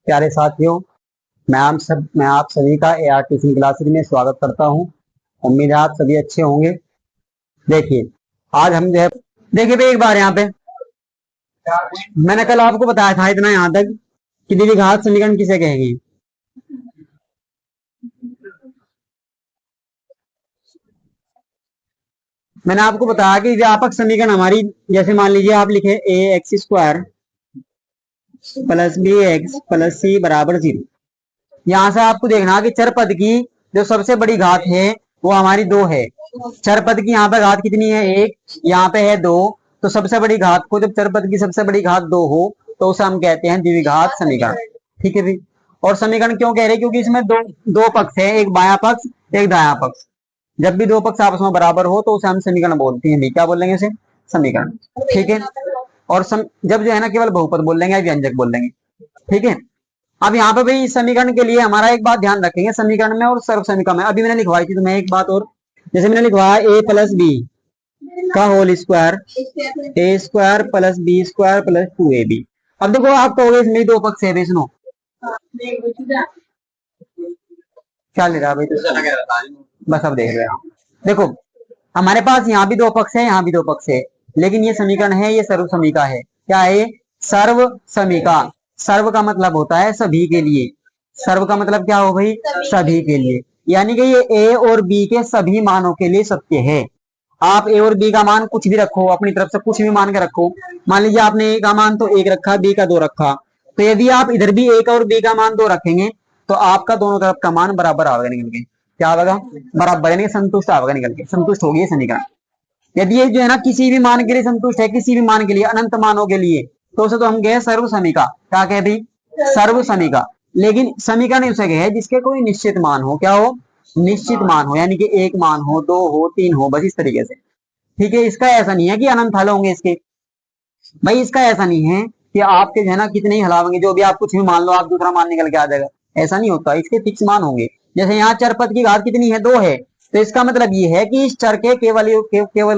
प्यारे साथियों, मैं आप सभी का एआर ट्यूशन क्लासेस में स्वागत करता हूं। उम्मीद है आप सभी अच्छे होंगे। देखिए, आज हम जो है देखिए भाई, एक बार यहाँ पे मैंने कल आपको बताया था इतना यहाँ तक कि द्विघात समीकरण किसे कहेंगे। मैंने आपको बताया कि व्यापक समीकरण हमारी, जैसे मान लीजिए आप लिखे A X square plus B X plus C बराबर 0। यहाँ से आपको देखना कि चर पद की जो सबसे बड़ी घात है वो हमारी 2 है। चर पद की यहाँ पे घात कितनी है? 1, यहाँ पे है 2। तो सबसे बड़ी घात को, जब चर पद की सबसे बड़ी घात 2 हो तो उसे हम कहते हैं द्विघात समीकरण। ठीक है जी। और समीकरण क्यों कह रहे हैं? क्योंकि इसमें दो पक्ष है, एक बायां पक्ष एक दायां पक्ष। जब भी दो पक्ष आपस में बराबर हो तो उसे हम समीकरण बोलते हैं। क्या बोलेंगे इसे? समीकरण। ठीक है। और जब जो है ना केवल बहुपद बोल लेंगे, व्यंजक बोल लेंगे। ठीक है। अब यहाँ पे भाई समीकरण के लिए हमारा एक बात ध्यान रखेंगे, समीकरण में और सर्व समीकरण में। अभी मैंने लिखवाई थी तुम्हें एक बात और, जैसे मैंने लिखवाया ए प्लस बी का whole square, A square plus B square plus 2ab। अब देखो, आप कहोगे इसमें दो पक्ष है, सुनो क्या ले रहा भाई तो बस अब देख रहे हैं। देखो, हमारे पास यहाँ भी दो पक्ष है, यहाँ भी दो पक्ष है, लेकिन ये समीकरण है, ये सर्व समीका है। क्या है? सर्व समीका। सर्व का मतलब होता है सभी के लिए। सर्व का मतलब क्या हो भाई? सभी के लिए। यानी कि ये ए और बी के सभी मानों के लिए सत्य है। आप ए और बी का मान कुछ भी रखो, अपनी तरफ से कुछ भी मान के रखो। मान लीजिए आपने ए का मान तो 1 रखा, बी का 2 रखा, तो यदि आप इधर भी ए का और बी का मान 2 रखेंगे तो आपका दोनों तरफ का मान बराबर आएगा निकल के। क्या आएगा? बराबर, यानी संतुष्ट आएगा निकल के, संतुष्ट होगी ये समीकरण। यदि ये जो है ना किसी भी मान के लिए संतुष्ट है, किसी भी मान के लिए, अनंत मानों के लिए, तो उसे तो हम कहे सर्व समीका। क्या कहे भाई? सर्व समीका। लेकिन समीकरण उसे कहे जिसके कोई निश्चित मान हो। क्या हो? निश्चित मान हो, यानी कि 1 मान हो, 2 हो, 3 हो, बस इस तरीके से। ठीक है। इसका ऐसा नहीं है कि अनंत हल होंगे इसके। भाई इसका ऐसा नहीं है कि आपके जो है ना कितने ही हलावेंगे, जो भी आप कुछ भी मान लो, आप दूसरा मान निकल के आ जाएगा। ऐसा नहीं होता, इसके फिक्स मान होंगे। जैसे यहाँ चर पद की घात कितनी है? 2 है। तो इसका मतलब ये है कि इस चर के केवल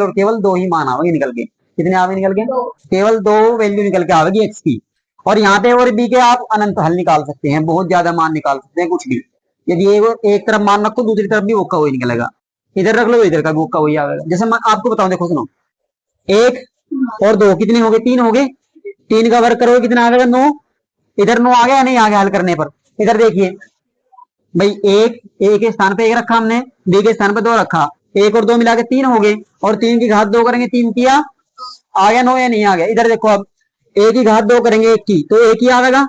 और केवल 2 ही मान आवेंगे निकल के। कितने आवे निकल के? केवल 2 वैल्यू निकल के आवेगी एक्स की। और यहाँ पे और बी के आप अनंत हल निकाल सकते हैं, बहुत ज्यादा मान निकाल सकते हैं, कुछ भी। यदि एक तरफ मान रखो, दूसरी तरफ भी ओका वही निकलेगा। इधर रख लो, इधर का भी ओका वही आएगा। जैसे मैं आपको बताऊं, देखो सुनो, 1 और 2 कितने हो गए? 3 हो गए। 3 का वर्ग करोगे कितना आ जाएगा? 9। इधर 9 आ गया नहीं? आ गया हल करने पर। इधर देखिए भाई, एक ए के स्थान पे 1 रखा हमने, बी के स्थान पे 2 रखा, 1 और 2 मिला के 3 हो गए। और 3 की घात 2 करेंगे, 3 किया, आ गया 9 या नहीं आ गया? इधर देखो, अब ए की घात 2 करेंगे 1 की तो 1 ही आवेगा,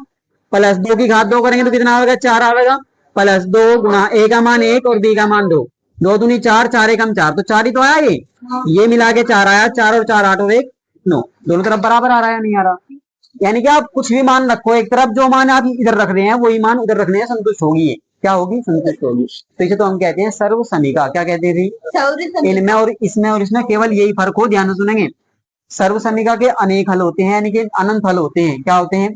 प्लस 2 की घात 2 करेंगे तो कितना आवेगा? 4 आवेगा, प्लस 2 गुना ए का मान 1 और बी का मान 2, 2 दूनी 4, 4 एकम 4, तो 4 ही तो आया ये मिला के 4 आया। 4 और 4 8 और 1 9, दोनों तरफ बराबर आ रहा है, नहीं आ रहा? यानी कि आप कुछ भी मान रखो, एक तरफ जो मान आप इधर रख रहे हैं वही मान उधर रखने हैं, संतुष्ट होगी ये। क्या होगी? संतुष्ट होगी। तो इसे तो हम कहते हैं सर्व समीका। क्या कहते हैं थी? इनमें और इसमें केवल यही फर्क हो, ध्यान से सुनेंगे। सर्व समीका के अनेक हल होते हैं, यानी कि अनंत हल होते हैं। क्या होते हैं?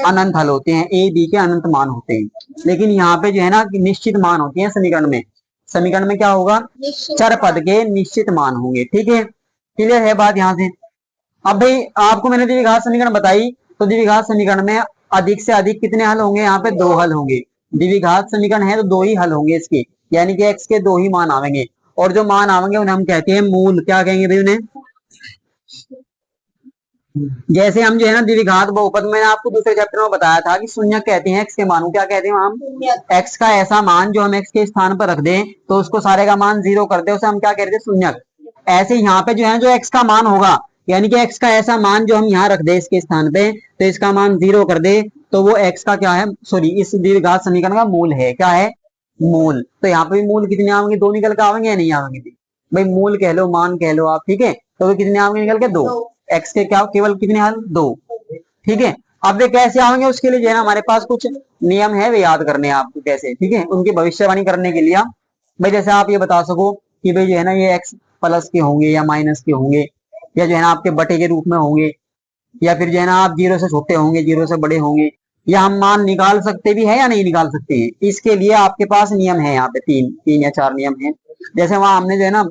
अनंत हल होते हैं, ए बी के अनंत मान होते हैं। लेकिन यहाँ पे जो है ना निश्चित मान होते हैं समीकरण में। समीकरण में क्या होगा? चर पद के निश्चित मान होंगे। ठीक है, क्लियर है बात यहाँ से? अब भाई आपको मैंने द्विघात समीकरण बताई, तो द्विघात समीकरण में अधिक से अधिक कितने हल होंगे? यहाँ पे 2 हल होंगे। द्विघात समीकरण है तो 2 ही हल होंगे इसके, यानी कि एक्स के 2 ही मान आवेंगे। और जो मान आवेंगे उन्हें हम कहते हैं मूल। क्या कहेंगे भाई उन्हें? जैसे हम जो है ना द्विघात बहुपद में आपको दूसरे चैप्टर में बताया था कि शून्य कहते हैं एक्स के मान को। क्या कहते हैं हम? एक्स का ऐसा मान जो हम एक्स के स्थान पर रख दें तो उसको सारे का मान 0 कर दे, उसे हम क्या कहते हैं? शून्यक। ऐसे यहाँ पे जो है जो एक्स का मान होगा, यानी कि एक्स का ऐसा मान जो हम यहाँ रख दे इसके स्थान पे, तो इसका मान 0 कर दे, तो वो एक्स का क्या है? सॉरी, इस द्विघात समीकरण का मूल है। क्या है? मूल। तो यहाँ पे भी मूल कितने आवेंगे? 2 निकल के आवेंगे या नहीं आवेंगे? भाई मूल कह लो, मान कह लो आप। ठीक है, तो वे कितने आवेंगे निकल के? 2। एक्स के क्या केवल कितने हल? 2। ठीक है। अब वे कैसे आएंगे उसके लिए जो है ना हमारे पास कुछ नियम है, वे याद करने हैं आपको कैसे। ठीक है, उनकी भविष्यवाणी करने के लिए भाई जैसे आप ये बता सको कि भाई जो है ना ये एक्स प्लस के होंगे या माइनस के होंगे, या जो है ना आपके बटे के रूप में होंगे, या फिर जो है ना आप 0 से छोटे होंगे, 0 से बड़े होंगे, या हम मान निकाल सकते भी है या नहीं निकाल सकते हैं। इसके लिए आपके पास नियम है यहाँ पे 3 या 4 नियम है। जैसे वहां हमने जो है ना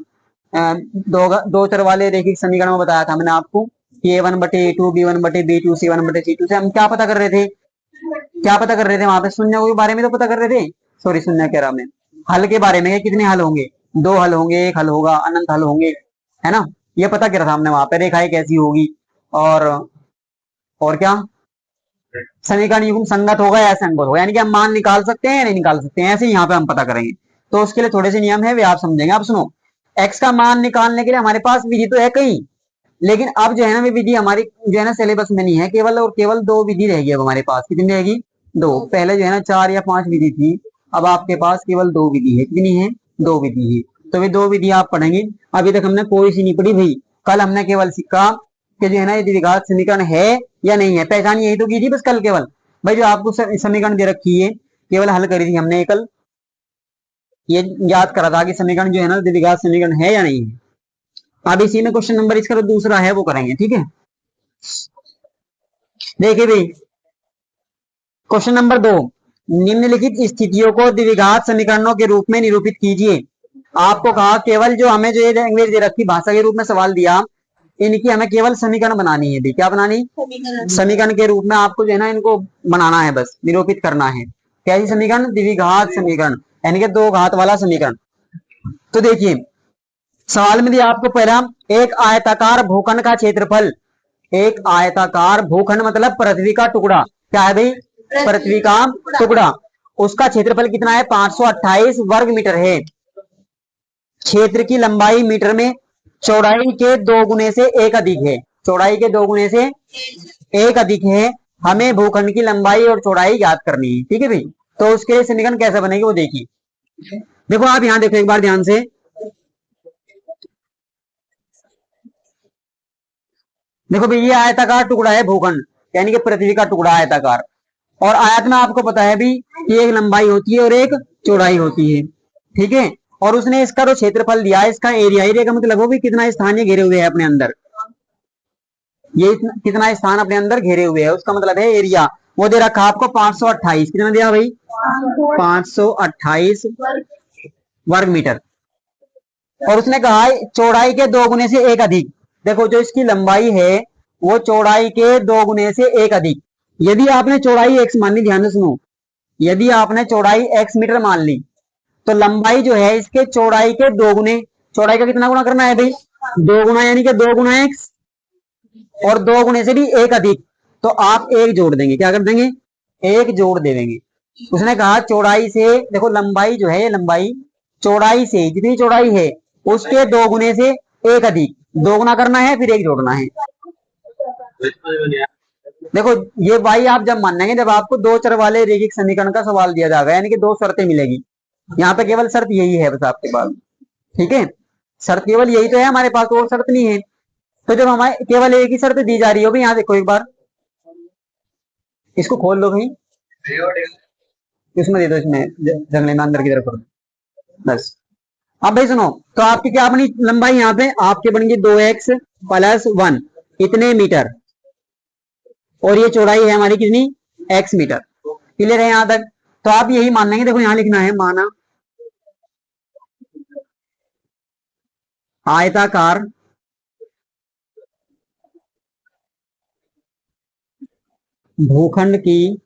दो चर वाले रेखिक समीकरण में बताया था मैंने आपको कि a1 बटे a2 b1 बटे b2 c1 बटे c2 से हम क्या पता कर रहे थे? क्या पता कर रहे थे वहां पे? शून्य के बारे में तो पता कर रहे थे। सॉरी, शून्य कह रहा मैं, हल के बारे में। कितने हल होंगे? दो हल होंगे, एक हल होगा, अनंत हल होंगे, है ना। ये पता कर रहा था हमने वहां पे, रेखाएं कैसी होगी, और और क्या, समीकरण युग्म संगत होगा या असंगत होगा, यानी कि हम मान निकाल सकते हैं या नहीं निकाल सकते हैं, ऐसे यहाँ पे हम पता करेंगे। तो उसके लिए थोड़े से नियम है, वे आप समझेंगे। अब सुनो, एक्स का मान निकालने के लिए हमारे पास विधि तो है कई, लेकिन अब जो है ना, वे विधि हमारी जो है ना सिलेबस में नहीं है, केवल और केवल दो विधि रहेगी अब हमारे पास। कितनी रहेगी? दो। पहले जो है ना 4 या 5 विधि थी, अब आपके पास केवल दो विधि है। कितनी है? दो विधि है। तो वे दो विधि आप पढ़ेंगे। अभी तक हमने कोई सी नहीं पढ़ी भाई। कल हमने केवल सीखा कि जो है ना ये द्विघात समीकरण है या नहीं है, पहचान यही तो की थी बस कल। केवल भाई जो आपको समीकरण दे रखी है, केवल हल करी थी हमने कल। ये याद करा था कि समीकरण जो है ना द्विघात समीकरण है या नहीं है। अब इसी में क्वेश्चन नंबर इसका जो दूसरा है वो करेंगे, ठीक है। देखिए भाई, क्वेश्चन नंबर 2, निम्नलिखित स्थितियों को द्विघात समीकरणों के रूप में निरूपित कीजिए। आपको कहा केवल जो हमें जो ये लैंग्वेज दे रखी, भाषा के रूप में सवाल दिया, इनकी हमें केवल समीकरण बनानी है। क्या बनानी? समीकरण के रूप में आपको जो है ना इनको बनाना है, बस निरूपित करना है। कैसी समीकरण? द्विघात समीकरण, यानी कि दो घात वाला समीकरण। तो देखिए सवाल में दिया आपको पहला, एक आयताकार भूखंड का क्षेत्रफल। एक आयताकार भूखंड मतलब पृथ्वी का टुकड़ा। क्या है भाई? पृथ्वी का टुकड़ा। उसका क्षेत्रफल कितना है? 528 वर्ग मीटर है। क्षेत्र की लंबाई मीटर में चौड़ाई के दो गुने से एक अधिक है। चौड़ाई के दो गुने से एक अधिक है। हमें भूखंड की लंबाई और चौड़ाई याद करनी है, ठीक है भाई। तो उसके लिए समीकरण कैसे बनेगी वो देखिए। देखो आप यहां देखो एक बार ध्यान से। देखो भाई, ये आयताकार टुकड़ा है भूखंड, यानी कि पृथ्वी का टुकड़ा आयताकार। और आयत में आपको पता है भी कि एक लंबाई होती है और एक चौड़ाई होती है, ठीक है। और उसने इसका जो क्षेत्रफल दिया है, इसका एरिया का मतलब वो भी कितना स्थान ये घेरे हुए है अपने अंदर। ये कितना स्थान अपने अंदर घेरे हुए है, उसका मतलब है एरिया। वो दे रखा आपको 528। कितना दिया भाई? 528 वर्ग मीटर। और उसने कहा चौड़ाई के दो गुने से एक अधिक। देखो जो इसकी लंबाई है वो चौड़ाई के दो गुने से एक अधिक। यदि आपने चौड़ाई x मान ली, ध्यान से सुनो, यदि आपने चौड़ाई x मीटर मान ली, तो लंबाई जो है इसके चौड़ाई के दो गुने। चौड़ाई का कितना गुना करना है भाई? दो गुना, यानी कि दो गुना x, और दो गुने से भी एक अधिक। तो आप एक जोड़ देंगे। क्या कर देंगे? एक जोड़ दे देंगे। उसने कहा चौड़ाई से, देखो लंबाई जो है ये लंबाई चौड़ाई से, जितनी चौड़ाई है उसके दो गुने से एक अधिक। दो गुना करना है फिर एक जोड़ना है। देखो ये भाई आप जब मानेंगे जब आपको दो चर वाले रेखिक समीकरण का सवाल दिया जाएगा, यानी कि दो शर्तें मिलेगी। यहाँ पे केवल शर्त यही है बस आपके पास, ठीक है। शर्त केवल यही तो है हमारे पास, और शर्त नहीं है। तो जब हमारे केवल एक ही शर्त दी जा रही होगी, यहाँ देखो एक बार, इसको खोल लो भाई, इसमें दे दो, इसमें जंगले में अंदर की तरफ बस। अब भाई सुनो, तो आपकी क्या बनी लंबाई? यहाँ पे आपके बन गई 2x + 1, इतने मीटर। और ये चौड़ाई है हमारी कितनी? x metre. क्लियर है यहां तक? तो आप यही मान लेंगे। देखो यहां लिखना है, माना आयताकार भूखंड की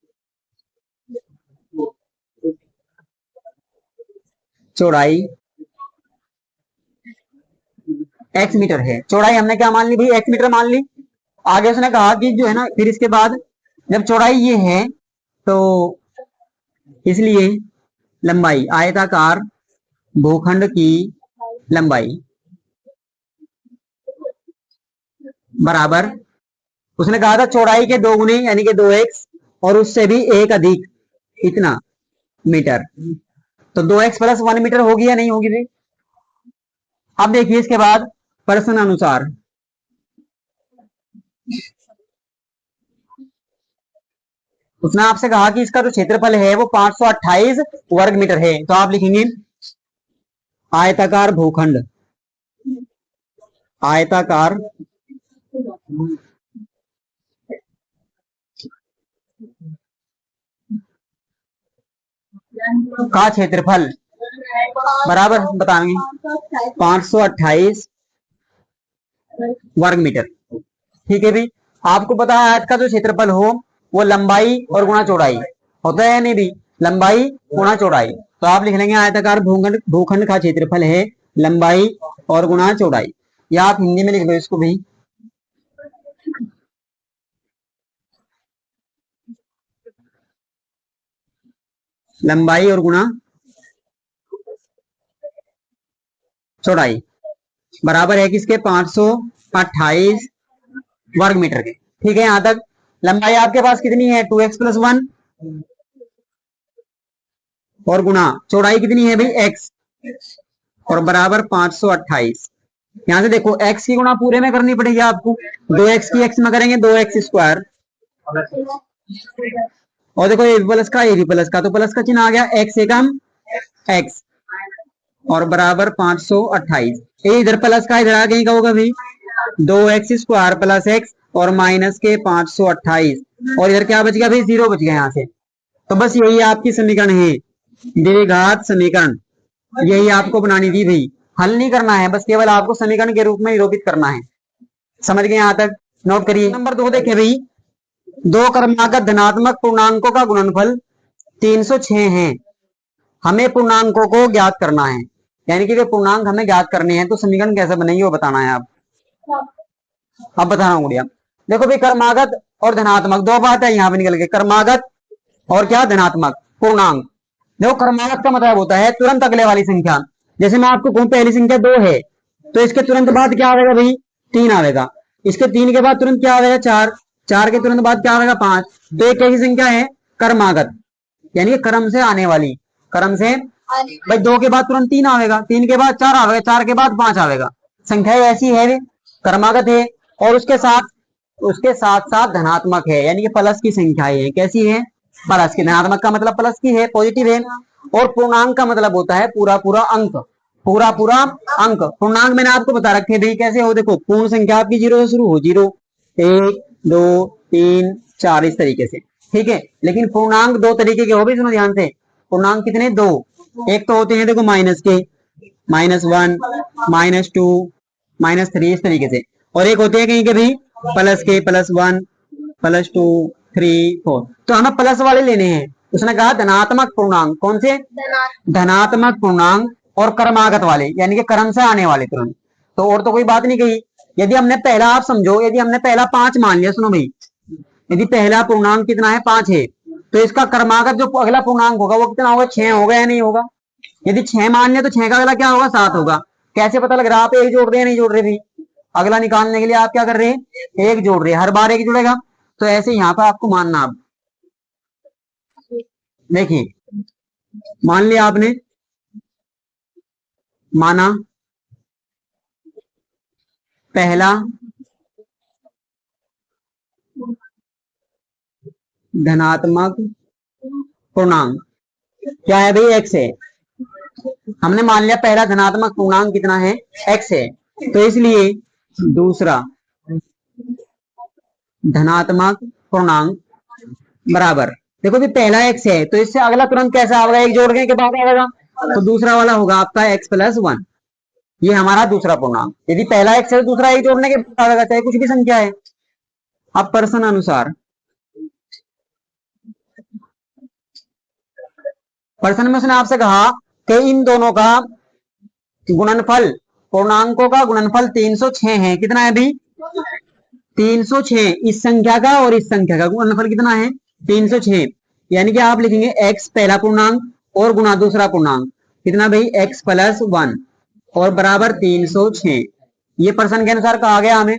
चौड़ाई x मीटर है। चौड़ाई हमने क्या मान ली भाई? x मीटर मान ली। आगे उसने कहा कि जो है ना, फिर इसके बाद जब चौड़ाई ये है तो इसलिए लंबाई, आयताकार भूखंड की लंबाई बराबर, उसने कहा था चौड़ाई के दो गुने यानी कि 2x, और उससे भी एक अधिक, इतना मीटर। तो 2x + 1 मीटर होगी या नहीं होगी भाई? अब देखिए इसके बाद प्रश्न अनुसार उसने आपसे कहा कि इसका जो क्षेत्रफल है वो 528 वर्ग मीटर है। तो आप लिखेंगे आयताकार भूखंड, आयताकार का क्षेत्रफल बराबर बताएंगे 528 वर्ग मीटर, ठीक है भाई। आपको पता है आयत का जो क्षेत्रफल हो वो लंबाई और गुणा चौड़ाई, होता है या नहीं भी, लंबाई गुणा चौड़ाई। तो आप लिख लेंगे आयताकार भूखंड का क्षेत्रफल है लंबाई और गुणा चौड़ाई, या आप हिंदी में लिख लो इसको भी, लंबाई और गुणा चौड़ाई बराबर है किसके, 528 वर्ग मीटर के। ठीक है, यहां तक लंबाई आपके पास कितनी है, 2x+1 और गुणा चौड़ाई कितनी है भाई, x, और बराबर 528। यहां से देखो x की गुणा पूरे में करनी पड़ेगी आपको, 2x की x में करेंगे 2x², और देखो ये भी प्लस का, ये भी प्लस का, तो प्लस का चिन्ह आ गया, x एकम x और बराबर 528। ये इधर प्लस का इधर आगे का होगा भाई, 2x² प्लस x और माइनस के 528, और इधर क्या बच गया भाई, 0 बच गया यहाँ से। तो बस यही आपकी समीकरण है, द्विघात समीकरण, यही आपको बनानी थी भाई, हल नहीं करना है, बस केवल आपको समीकरण के रूप में निरूपित करना है। समझ गए यहाँ तक, नोट करिए। नंबर 2 देखें भाई, दो क्रमागत धनात्मक पूर्णांकों का गुणनफल 306 है, हमें पूर्णांकों को ज्ञात करना है, यानी कि वे पूर्णांक हमें ज्ञात करने हैं, तो समीकरण कैसे बनेंगे वो बताना है। आप अब बता रहा हूँ गुड़िया, देखो भाई क्रमागत और धनात्मक दो बात है यहाँ पे निकल के, क्रमागत और क्या, धनात्मक पूर्णांक। देखो क्रमागत का मतलब होता है तुरंत अगले वाली संख्या, जैसे मैं आपको कहूं पहली संख्या 2 है, तो इसके तुरंत बाद क्या आएगा भाई, 3 आएगा, इसके 3 के बाद तुरंत क्या आएगा, 4, 4 के तुरंत बाद क्या आएगा, 5। तो एक कैसी संख्या है, क्रमागत, यानी कि क्रम से आने वाली, क्रम से भाई 2 के बाद तुरंत 3 आएगा, 3 के बाद 4 आएगा, 4 के बाद 5 आएगा, संख्या ऐसी है, क्रमागत है, और उसके साथ साथ धनात्मक है, यानी कि प्लस की संख्या है, कैसी है, प्लस की। धनात्मक का मतलब प्लस की है, पॉजिटिव है, और पूर्णांक का मतलब होता है पूरा पूरा अंक, पूरा पूरा अंक। पूर्णांक मैंने आपको बता रखे भाई कैसे हो, देखो पूर्ण संख्या आपकी 0 से शुरू हो, 0, 1, 2, 3, 4 इस तरीके से, ठीक है। लेकिन पूर्णांक दो तरीके के हो भी, सुनो ध्यान से, पूर्णांक कितने, दो, एक तो होते हैं देखो माइनस के, -1, -2, -3 इस तरीके से, और एक होते हैं कहीं के भी प्लस के, +1, +2, 3, 4। तो हमें प्लस वाले लेने हैं, उसने कहा धनात्मक पूर्णांक, कौन से, धनात्मक पूर्णांक, और क्रमागत वाले, यानी कि क्रम से आने वाले तुरंत। तो और तो कोई बात नहीं कही। यदि हमने पहला, आप समझो, यदि हमने पहला 5 मान लिया, सुनो भाई, यदि पहला पूर्णांक कितना है, 5 है, तो इसका क्रमागत जो अगला पूर्णांक होगा वो कितना होगा, 6 होगा या नहीं होगा। यदि 6 मान लिया तो 6 का अगला क्या होगा, 7 होगा। कैसे पता लग रहा है, आप एक जोड़ रहे हैं नहीं जोड़ रहे भाई, अगला निकालने के लिए आप क्या कर रहे हैं, एक जोड़ रहे हैं, हर बार एक जुड़ेगा। तो ऐसे यहाँ पर आपको मानना, आप देखिए, मान लिया आपने, माना पहला धनात्मक पूर्णांक क्या है भाई, x है, हमने मान लिया पहला धनात्मक पूर्णांक कितना है, x है, तो इसलिए दूसरा धनात्मक पूर्णांक बराबर, देखो भी पहला x है, तो इससे अगला तुरंत कैसा आएगा, एक जोड़ने के बाद आएगा, तो दूसरा वाला होगा आपका x+1, ये हमारा दूसरा पूर्णांक। यदि पहला x है तो दूसरा एक जोड़ने के बाद आएगा, चाहे कुछ भी संख्या है। अब प्रश्न अनुसार, प्रश्न में उसने आपसे कहा कि इन दोनों का गुणनफल, पूर्णांकों का गुणनफल 306 है, कितना है भाई, 306, इस संख्या का और इस संख्या का गुणनफल कितना है, 306, यानी कि आप लिखेंगे x पहला पूर्णांक और गुणा दूसरा पूर्णांक, कितना भाई, x+1 और बराबर 306। ये प्रश्न के अनुसार कहा गया हमें।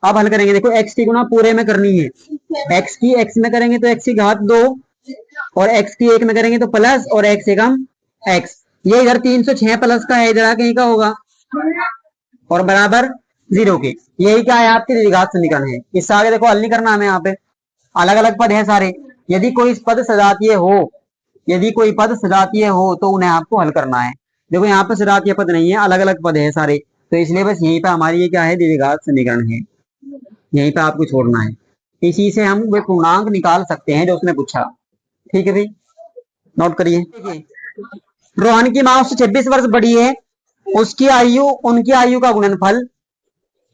अब हल करेंगे, देखो x की गुणा पूरे में करनी है, x की x में करेंगे तो x की घात 2, और x की 1 में करेंगे तो प्लस, और x एकम x, ये इधर 306 प्लस का है, इधर कहीं का होगा, और बराबर 0 के। यही क्या है, आपके द्विघात समीकरण है। इससे आगे देखो हल नहीं करना हमें, यहाँ पे अलग अलग पद है सारे, यदि कोई पद सजातीय हो, यदि कोई पद सजातीय हो तो उन्हें आपको हल करना है। देखो यहाँ पे सजातीय पद नहीं है, अलग अलग पद है सारे, तो इसलिए बस यहीं पे हमारी ये क्या है, द्विघात समीकरण है, यहीं पे आपको छोड़ना है। इसी से हम वे पूर्णांक निकाल सकते हैं जो उसने पूछा। ठीक है भाई, नोट करिए। रोहन की मां उससे 26 वर्ष बड़ी है, उसकी आयु, उनकी आयु का गुणनफल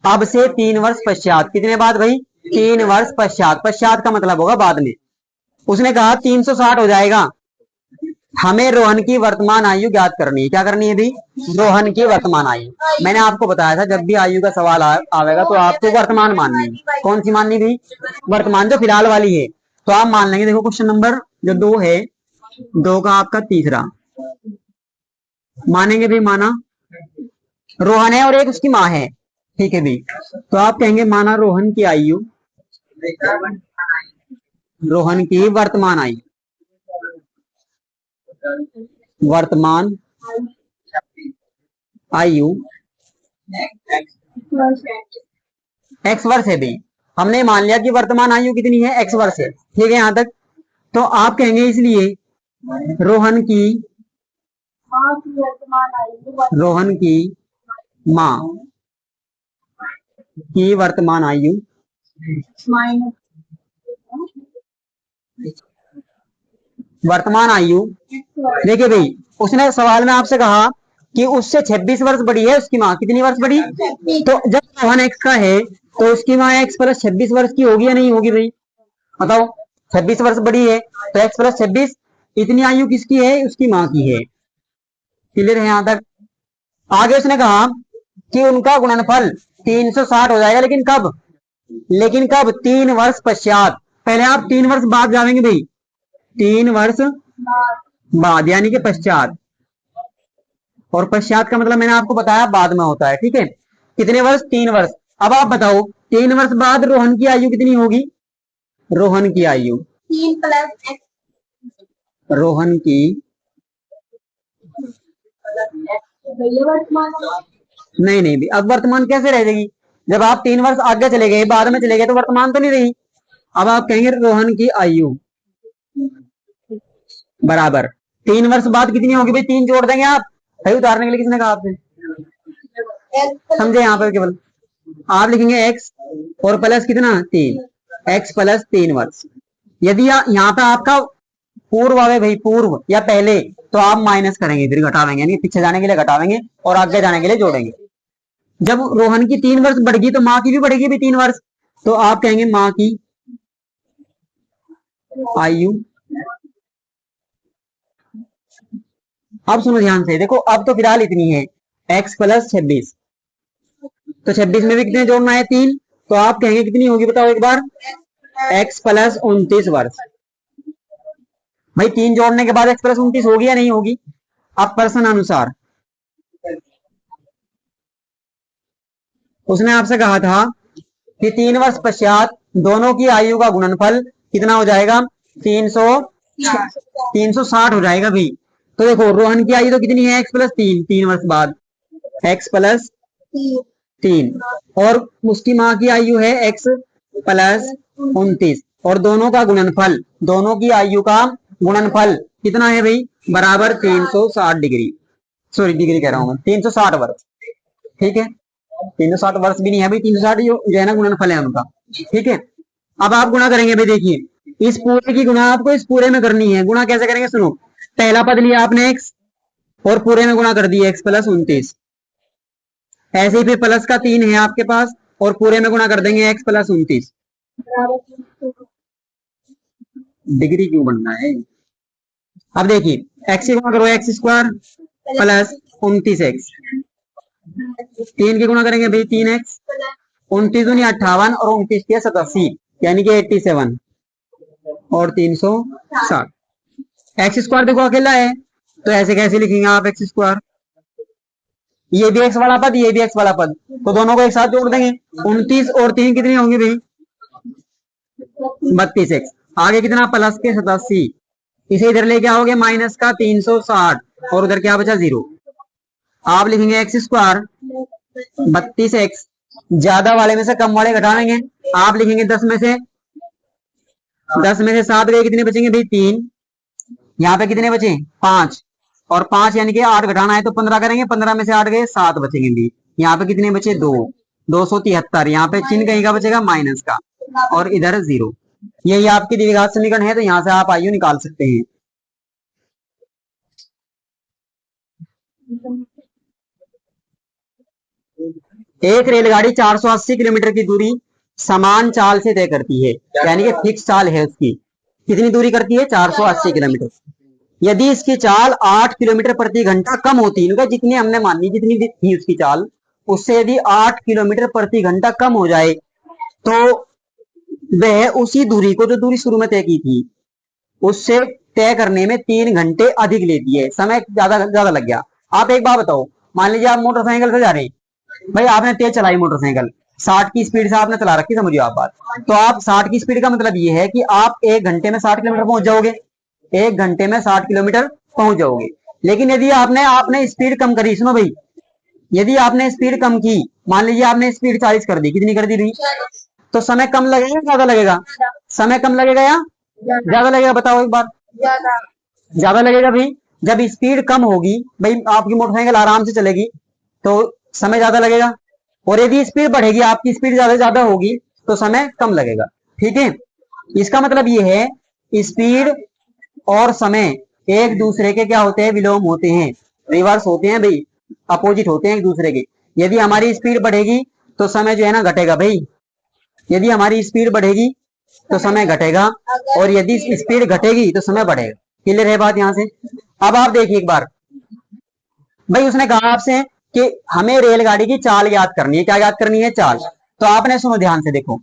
अब से 3 वर्ष पश्चात, कितने बाद भाई, 3 वर्ष पश्चात, पश्चात का मतलब होगा बाद में, उसने कहा 360 हो जाएगा। हमें रोहन की वर्तमान आयु ज्ञात करनी है। क्या करनी है भाई? रोहन की वर्तमान आयु। मैंने आपको बताया था जब भी आयु का सवाल आवेगा तो आपको वर्तमान माननी है। कौन सी माननी भाई? वर्तमान, जो फिलहाल वाली है। तो आप मान लेंगे, देखो क्वेश्चन नंबर जो 2 है, 2 का आपका तीसरा मानेंगे भाई। माना रोहन है और एक उसकी माँ है, ठीक है भाई। तो आप कहेंगे माना रोहन की आयु, रोहन की वर्तमान आयु, वर्तमान आयु एक्स वर्ष है भाई। हमने मान लिया कि वर्तमान आयु कितनी है? एक्स वर्ष है, ठीक है यहां तक। तो आप कहेंगे इसलिए रोहन की रोहन की माँ की वर्तमान आयु वर्तमान आयु। देखिए भाई, उसने सवाल में आपसे कहा कि उससे 26 वर्ष बड़ी है उसकी माँ। कितनी वर्ष बड़ी? तो जब रोहन एक्स का है तो उसकी माँ एक्स प्लस 26 वर्ष की होगी या नहीं होगी भाई? बताओ। 26 वर्ष बड़ी है तो एक्स प्लस 26, इतनी आयु किसकी है? उसकी माँ की है। क्लियर है यहां तक? आगे उसने कहा कि उनका गुणनफल 360 हो जाएगा, लेकिन कब? लेकिन कब? 3 वर्ष पश्चात। पहले आप 3 वर्ष बाद जाएंगे भाई, 3 वर्ष बाद यानी कि पश्चात। और पश्चात का मतलब मैंने आपको बताया बाद में होता है, ठीक है। कितने वर्ष? 3 वर्ष। अब आप बताओ 3 वर्ष बाद रोहन की आयु कितनी होगी? रोहन की आयु, 3 प्लस रोहन की नहीं नहीं भी, अब वर्तमान कैसे रह जाएगी? जब आप 3 वर्ष आगे चले गए, बाद में चले गए, तो वर्तमान तो नहीं रही। अब आप कहेंगे रोहन की आयु बराबर 3 वर्ष बाद कितनी होगी भाई? 3 जोड़ देंगे आप। सही उतारने के लिए किसने कहा आपसे? समझे? यहाँ पर केवल आप लिखेंगे एक्स और प्लस कितना? 3, एक्स प्लस 3 वर्ष। यदि यहाँ पे आपका पूर्व आवे भाई, पूर्व या पहले, तो आप माइनस करेंगे, फिर घटावेंगे, यानी पीछे जाने के लिए घटावेंगे और आगे जाने के लिए जोड़ेंगे। जब रोहन की 3 वर्ष बढ़ेगी तो माँ की भी बढ़ेगी भी 3 वर्ष। तो आप कहेंगे माँ की आयु। अब सुनो ध्यान से, देखो अब तो फिलहाल इतनी है एक्स प्लस 26, तो 26 में भी कितने जोड़ना है? 3। तो आप कहेंगे कितनी होगी बताओ एक बार? एक्स प्लस 29 वर्ष। भाई 3 जोड़ने के बाद एक्स प्लस 29 होगी या नहीं होगी? अब प्रश्न अनुसार उसने आपसे कहा था कि 3 वर्ष पश्चात दोनों की आयु का गुणनफल कितना हो जाएगा? 360 हो जाएगा भाई। तो देखो रोहन की आयु तो कितनी है? एक्स प्लस 3, 3 वर्ष बाद एक्स प्लस 3, और उसकी माँ की आयु है एक्स प्लस 29, और दोनों का गुणनफल, दोनों की आयु का गुणनफल कितना है भाई? बराबर 360 डिग्री, सॉरी डिग्री कह रहा हूं मैं, 360 वर्ष, ठीक है। 360 वर्ष भी नहीं है भाई, 360 जो है ना गुणनफल है उनका, ठीक है। अब आप गुणा करेंगे भाई, देखिए इस पूरे की गुणा आपको इस पूरे में करनी है। गुणा कैसे करेंगे? सुनो, पहला पद लिया आपने एक्स और पूरे में गुणा कर दिया एक्स प्लस 29। ऐसे ही फिर प्लस का 3 है आपके पास और पूरे में गुणा कर देंगे एक्स प्लस 29। डिग्री क्यों बनना है? अब देखिए एक्स की गुणा करो, एक्स स्क्वायर प्लस 29x, 3 की गुणा करेंगे भाई 3x, 29 दूनी 58 और 29 के 87 यानी कि 87 और 360। एक्स स्क्वायर देखो अकेला है तो ऐसे कैसे लिखेंगे आप एक्स स्क्वायर? ये भी एक्स वाला पद, ये भी एक्स वाला पद, तो दोनों को एक साथ जोड़ देंगे। 29 और 3 कितनी होंगी भाई? 32x। आगे कितना? प्लस के 87, इसे इधर लेके आओगे माइनस का 360 और उधर क्या बचा? 0। आप लिखेंगे एक्स स्क्वायर 32x, ज्यादा वाले में से कम वाले घटाएंगे। आप लिखेंगे 10 में से 7 गए, कितने बचेंगे भाई? 3। यहाँ पे कितने बचे? 5, और 5 यानी कि 8 घटाना है तो 15 करेंगे, 15 में से 8 गए, 7 बचेंगे भी। यहाँ पे कितने बचे? 2, 273। यहाँ पे चिन्ह कहीं का बचेगा? माइनस का, और इधर 0। यही आपकी द्विघात समीकरण है, तो यहाँ से आप आयु निकाल सकते हैं। एक रेलगाड़ी 480 किलोमीटर की दूरी समान चाल से तय करती है, यानी कि फिक्स चाल है उसकी। कितनी दूरी करती है? 480 किलोमीटर। यदि इसकी चाल 8 किलोमीटर प्रति घंटा कम होती है, जितनी हमने मानी, जितनी थी उसकी चाल, उससे यदि 8 किलोमीटर प्रति घंटा कम हो जाए तो वह उसी दूरी को, जो दूरी शुरू में तय की थी, उससे तय करने में 3 घंटे अधिक लेती है, समय ज्यादा ज्यादा लग गया। आप एक बात बताओ, मान लीजिए आप मोटरसाइकिल से जा रहे हैं, भाई आपने तेज चलाई मोटरसाइकिल, 60 की स्पीड से आपने चला रखी, समझिए आप बात। तो आप 60 की स्पीड का मतलब ये है कि आप 1 घंटे में 60 किलोमीटर पहुंच जाओगे, 1 घंटे में 60 किलोमीटर पहुंच जाओगे। लेकिन यदि आपने आपने स्पीड कम करी, सुनो भाई, यदि आपने स्पीड कम की, मान लीजिए आपने स्पीड 40 कर दी, कितनी कर दी भाई? तो समय कम लगेगा, ज्यादा लगेगा? समय कम लगेगा या ज्यादा लगेगा? बताओ एक बार। ज्यादा लगेगा भाई। जब स्पीड कम होगी भाई, आपकी मोटरसाइकिल आराम से चलेगी तो समय ज्यादा लगेगा, और यदि स्पीड बढ़ेगी, आपकी स्पीड ज्यादा ज्यादा होगी, तो समय कम लगेगा। ठीक है, इसका मतलब ये है स्पीड और समय एक दूसरे के क्या होते हैं? विलोम होते हैं, रिवर्स होते हैं भाई, अपोजिट होते हैं एक दूसरे के। यदि हमारी स्पीड बढ़ेगी तो समय जो है ना घटेगा भाई, यदि हमारी स्पीड बढ़ेगी तो समय घटेगा, और यदि स्पीड घटेगी तो समय बढ़ेगा। क्लियर है बात यहां से? अब आप देखिए एक बार, भाई उसने कहा आपसे कि हमें रेलगाड़ी की चाल याद करनी है। क्या याद करनी है? चाल। तो आपने, सुनो ध्यान से देखो,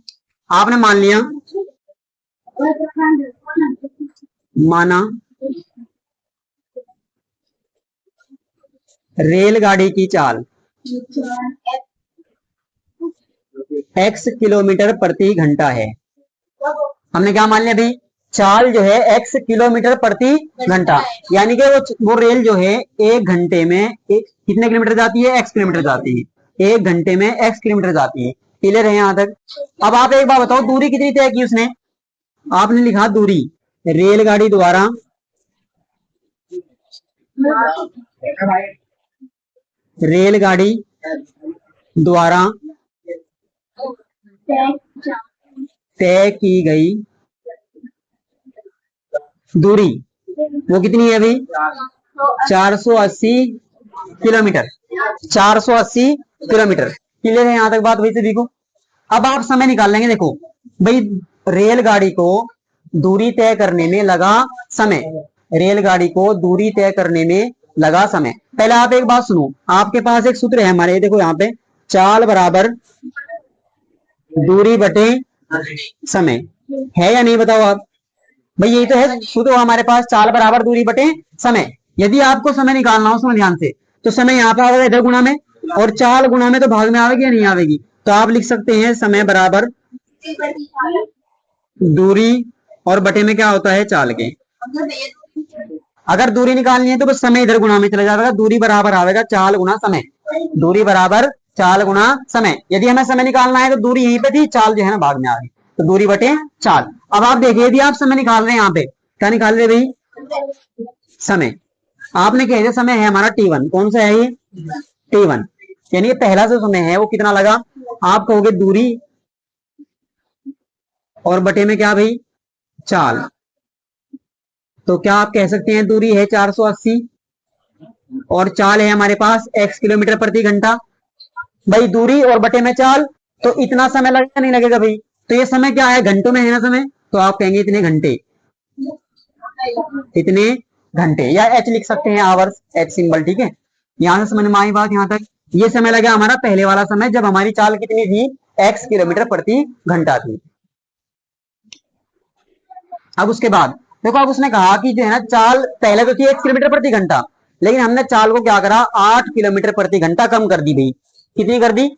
आपने मान लिया, माना रेलगाड़ी की चाल x किलोमीटर प्रति घंटा है। हमने क्या मान लिया भाई? चाल जो है x किलोमीटर प्रति घंटा, यानी कि वो रेल जो है 1 घंटे में कितने किलोमीटर जाती है? x किलोमीटर जाती है, 1 घंटे में x किलोमीटर जाती है। क्लियर है यहां तक? अब आप एक बात बताओ, दूरी कितनी तय की उसने? आपने लिखा दूरी रेलगाड़ी द्वारा रेलगाड़ी द्वारा तय की गई दूरी वो कितनी है भाई? 480 किलोमीटर। 480 किलोमीटर। क्लियर है यहां तक बात? वही से देखो, अब आप समय निकाल लेंगे। देखो भाई, रेलगाड़ी को दूरी तय करने में लगा समय, रेलगाड़ी को दूरी तय करने में लगा समय। पहले आप एक बात सुनो, आपके पास एक सूत्र है हमारे, देखो यहाँ पे, चाल बराबर दूरी बटे समय, है या नहीं? बताओ आप भाई, यही तो है सूत्र हमारे पास, चाल बराबर दूरी बटे समय। यदि आपको समय निकालना हो, सुनो ध्यान से, तो समय यहाँ पे आएगा इधर गुणा में, और चाल गुणा में तो भाग में आवेगी या नहीं आवेगी? तो आप लिख सकते हैं समय बराबर दूरी और बटे में क्या होता है? चाल के। अगर दूरी निकालनी है तो बस समय इधर गुणा में चला जाएगा, दूरी बराबर आवेगा चाल गुणा समय, दूरी बराबर चाल गुणा समय। यदि हमें समय निकालना है तो दूरी यहीं पे थी, चाल जो है ना भाग में आ गई, तो दूरी बटे चाल। अब आप देखिए, यदि आप समय निकाल रहे हैं, यहाँ पे क्या निकाल रहे भाई? समय। आपने कह दिया समय है हमारा T1, कौन सा है ये? T1, यानी पहला जो समय है वो कितना लगा? आप कहोगे दूरी और बटे में क्या भाई? चाल। तो क्या आप कह सकते हैं दूरी है 480 और चाल है हमारे पास x किलोमीटर प्रति घंटा। भाई दूरी और बटे में चाल, तो इतना समय लगेगा नहीं लगेगा भाई? तो ये समय क्या है? घंटों में है ना समय, तो आप कहेंगे इतने घंटे, इतने घंटे, या h लिख सकते हैं, आवर्स, h सिंबल। ठीक है, यहां से समझ में आई बात यहां तक? ये समय लगा हमारा पहले वाला समय, जब हमारी चाल कितनी थी? x किलोमीटर प्रति घंटा थी। अब उसके बाद देखो, अब उसने कहा कि जो है ना, चाल पहले तो थी 1 किलोमीटर प्रति घंटा, लेकिन हमने चाल को क्या करा? 8 किलोमीटर प्रति घंटा कम कर दी भाई। कितनी कर दी?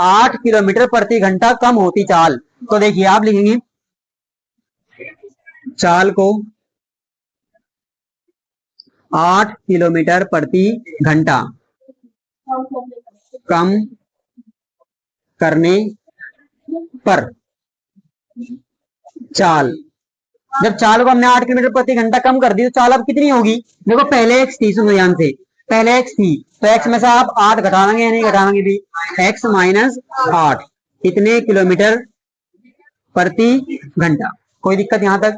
8 किलोमीटर प्रति घंटा कम होती चाल। तो देखिए आप लिखेंगे चाल को 8 किलोमीटर प्रति घंटा कम करने पर चाल, जब चाल को हमने 8 किलोमीटर प्रति घंटा कम कर दी, तो चाल अब कितनी होगी? देखो पहले x थी, सुनो ध्यान से, पहले x थी, तो x में से आप 8 घटाएंगे या नहीं घटाएंगे भी? x माइनस 8, कितने किलोमीटर प्रति घंटा? कोई दिक्कत यहां तक?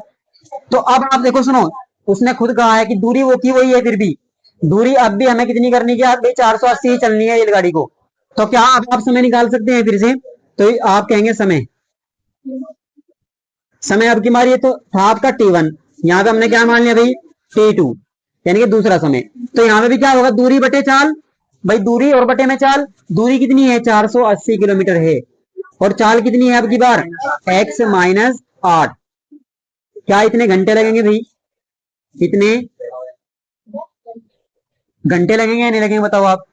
तो अब आप देखो, सुनो, उसने खुद कहा है कि दूरी वो की वही है, फिर भी दूरी अब भी हमें कितनी करनी है? भाई 480 चलनी है रेलगाड़ी को। तो क्या अब आप समय निकाल सकते हैं फिर से? तो आप कहेंगे समय समय आपकी मारी है तो था आपका T1, यहाँ पे हमने क्या मान लिया भाई T2, यानी कि दूसरा समय। तो यहाँ पे भी क्या होगा, दूरी बटे चाल, भाई दूरी और बटे में चाल। दूरी कितनी है 480 किलोमीटर है, और चाल कितनी है आपकी बार x माइनस 8। क्या इतने घंटे लगेंगे भाई, इतने घंटे लगेंगे या नहीं लगेंगे बताओ आप,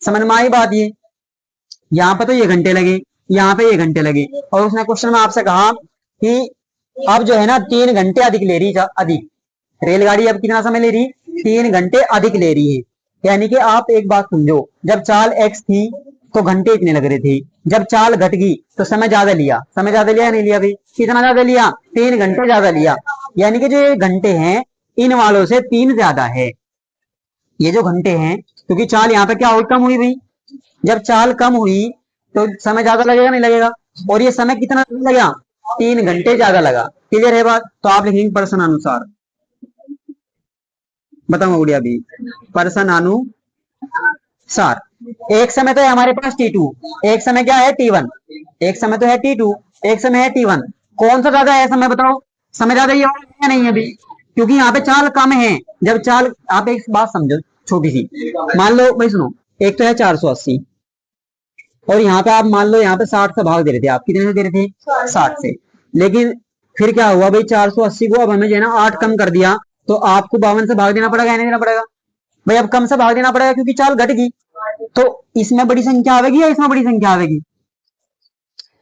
समझ में आई बात। ये यहाँ पे तो ये घंटे लगे, यहाँ पे ये घंटे लगे, और उसने क्वेश्चन में आपसे कहा कि अब जो है ना 3 घंटे अधिक ले रही, अधिक रेलगाड़ी अब कितना समय ले रही, 3 घंटे अधिक ले रही है। यानी कि आप एक बात समझो, जब चाल x थी तो घंटे इतने लग रहे थे, जब चाल घट गई तो समय ज्यादा लिया, समय ज्यादा लिया नहीं लिया भाई, कितना ज्यादा लिया 3 घंटे ज्यादा लिया। यानी कि जो ये घंटे हैं इन वालों से 3 ज्यादा है, ये जो घंटे हैं, क्योंकि चाल यहाँ पे क्या हुई, कम हुई भाई। जब चाल कम हुई तो समय ज्यादा लगेगा नहीं लगेगा, और ये समय कितना लगा 3 घंटे ज्यादा लगा। क्लियर है बात। तो आप लिखेंगे प्रश्नानुसार, बताऊंगा गुड़िया भी, प्रश्नानुसार। एक समय तो है हमारे पास T2, एक समय क्या है T1, एक समय तो है T2, एक समय है T1। कौन सा ज्यादा है समय बताओ, समय ज्यादा ये वाला नहीं है अभी, क्योंकि यहाँ पे चाल कम है। जब चाल, आप एक बात समझो छोटी सी, मान लो भाई सुनो, एक तो है 480, और यहाँ पे आप मान लो यहाँ पे 60 से भाग दे रहे थे, आप कितने से दे रहे थे 60 से। लेकिन फिर क्या हुआ भाई 480 को अब हमें जो है ना 8 कम कर दिया, तो आपको 52 से भाग देना पड़ेगा या नहीं देना पड़ेगा भाई, अब कम से भाग देना पड़ेगा क्योंकि चाल घट गई। तो इसमें बड़ी संख्या आवेगी या इसमें बड़ी संख्या आवेगी,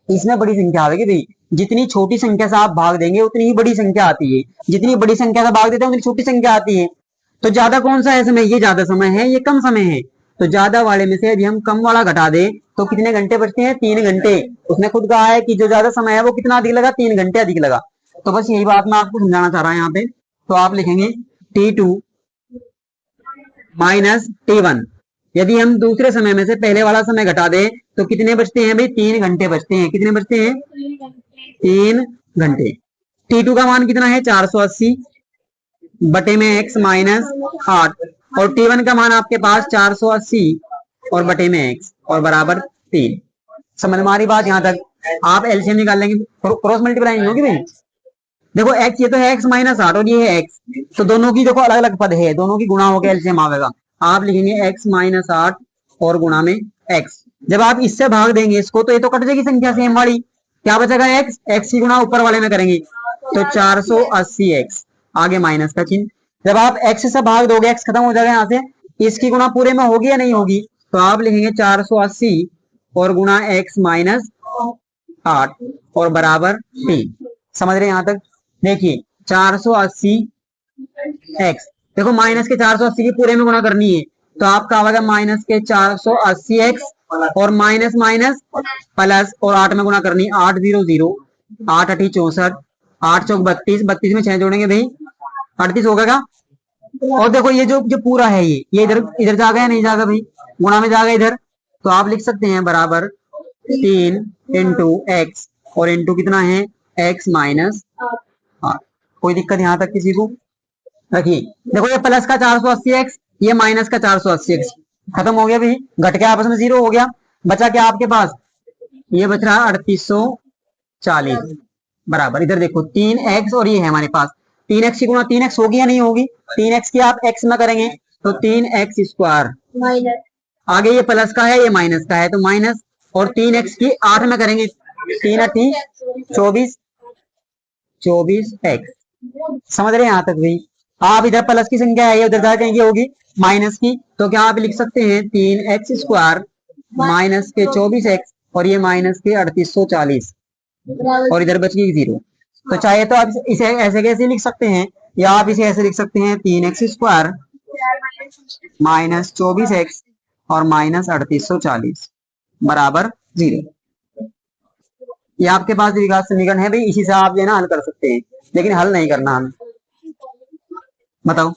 इसमें बड़ी संख्या आवेगी भाई। जितनी छोटी संख्या से आप भाग देंगे उतनी ही बड़ी संख्या आती है, जितनी बड़ी संख्या से भाग देते हैं उतनी छोटी संख्या आती है। तो ज्यादा कौन सा है समय, ये ज्यादा समय है ये कम समय है। तो ज्यादा वाले में से यदि हम कम वाला घटा दे तो कितने घंटे बचते हैं 3 घंटे। उसने खुद कहा है कि जो ज्यादा समय है वो कितना अधिक लगा, 3 घंटे अधिक लगा। तो बस यही बात मैं आपको समझाना चाह रहा हूं यहाँ पे। तो आप लिखेंगे T2 माइनस T1। यदि हम दूसरे समय में से पहले वाला समय घटा दें तो कितने बचते हैं भाई 3 घंटे बचते हैं। कितने बचते हैं 3 घंटे। T2 का मान कितना है 480 बटे में x माइनस 8, और T1 का मान आपके पास 480 और बटे में x और बराबर 3। समझ में आ रही बात यहाँ तक। आप एलसीएम निकाल लेंगे, क्रॉस मल्टीप्लाई नहीं होगी भाई। देखो x, ये तो है x माइनस 8 और ये है x, तो दोनों की देखो अलग अलग पद है, दोनों की गुणा होकर एलसीएम आवेगा। आप लिखेंगे x माइनस 8 और गुणा में x। जब आप इससे भाग देंगे इसको तो ये तो कट जाएगी संख्या सेम वाली, क्या बचेगा x, x की गुणा ऊपर वाले में करेंगे तो 480x, आगे माइनस का चिन्ह। जब आप x से भाग दोगे x खत्म हो जाएगा यहाँ से, इसकी गुणा पूरे में होगी या नहीं होगी, तो आप लिखेंगे 480 और गुणा x माइनस 8 और बराबर 3। समझ रहे हैं यहाँ तक। देखिए 480 x, देखो माइनस के 480 की पूरे में गुणा करनी है, तो आपका आएगा माइनस के 480 x और माइनस माइनस प्लस, और 8 में गुणा करनी, 8 0 0, 8 8 64, 8 चौक 32, 32 में 6 जोड़ेंगे भाई 38 हो गया। और देखो ये जो जो पूरा है ये इधर इधर जाएगा या नहीं जाएगा भाई, गुणा में जाएगा इधर। तो आप लिख सकते हैं बराबर 3 इंटू एक्स, और इंटू कितना है x माइनस 8। कोई दिक्कत यहाँ तक किसी को। रखिए देखो ये प्लस का 480x, ये माइनस का 480x खत्म हो गया भाई, घट के आपस में 0 हो गया। बचा क्या आपके पास, ये बच रहा है 3840 बराबर, इधर देखो 3x और ये है हमारे पास 3x की गुणा 3x होगी या नहीं होगी, 3x की आप x में करेंगे तो 3x स्क्वायर, आगे ये प्लस का है ये माइनस का है तो माइनस, और 3x की 8 में करेंगे 3 8 24, 24x। समझ रहे हैं यहाँ तक भाई। आप इधर प्लस की संख्या है उधर जाके ये होगी माइनस की, तो क्या आप लिख सकते हैं 3x स्क्वायर माइनस के 24x, और ये माइनस के 3840, और इधर बच गई 0। तो चाहे तो आप इसे ऐसे कैसे लिख सकते हैं, या आप इसे ऐसे लिख सकते हैं 3x स्क्वायर माइनस 24x और माइनस 3840 बराबर 0। ये आपके पास द्विघात समीकरण है भाई, इसी से आप जो है ना हल कर सकते हैं, लेकिन हल नहीं करना हमें। बताओ।